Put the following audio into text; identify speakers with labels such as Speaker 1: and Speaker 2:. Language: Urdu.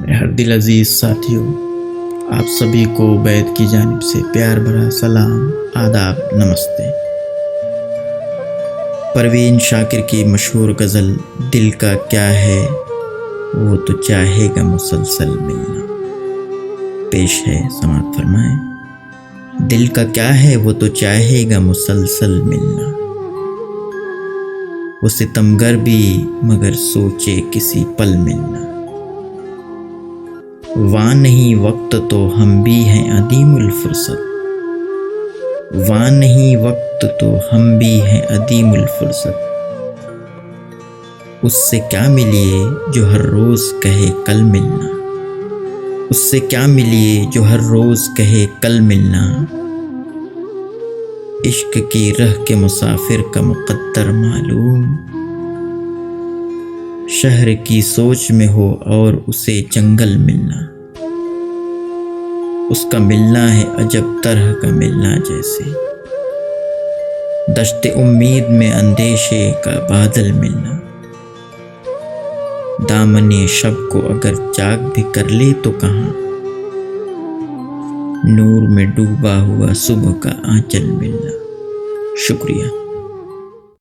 Speaker 1: میرے ہر دل عزیز ساتھیوں، آپ سبھی کو عبید کی جانب سے پیار بھرا سلام، آداب، نمستے۔ پروین شاکر کی مشہور غزل دل کا کیا ہے وہ تو چاہے گا مسلسل ملنا پیش ہے، سماعت فرمائیں۔ دل کا کیا ہے وہ تو چاہے گا مسلسل ملنا، وہ ستمگر بھی مگر سوچے کسی پل ملنا، وہاں نہیں وقت تو ہم بھی ہیں عدیم الفرصت، وہاں نہیں وقت تو ہم بھی ہیں عدیم الفرصت، اس سے کیا ملیے جو ہر روز کہے کل ملنا، اس سے کیا ملیے جو ہر روز کہے کل ملنا، عشق کی رہ کے مسافر کا مقدر معلوم، شہر کی سوچ میں ہو اور اسے جنگل ملنا، اس کا ملنا ہے عجب طرح کا ملنا، جیسے دشت امید میں اندیشے کا بادل ملنا، دامن شب کو اگر چاک بھی کر لے تو کہاں، نور میں ڈوبا ہوا صبح کا آنچل ملنا۔ شکریہ۔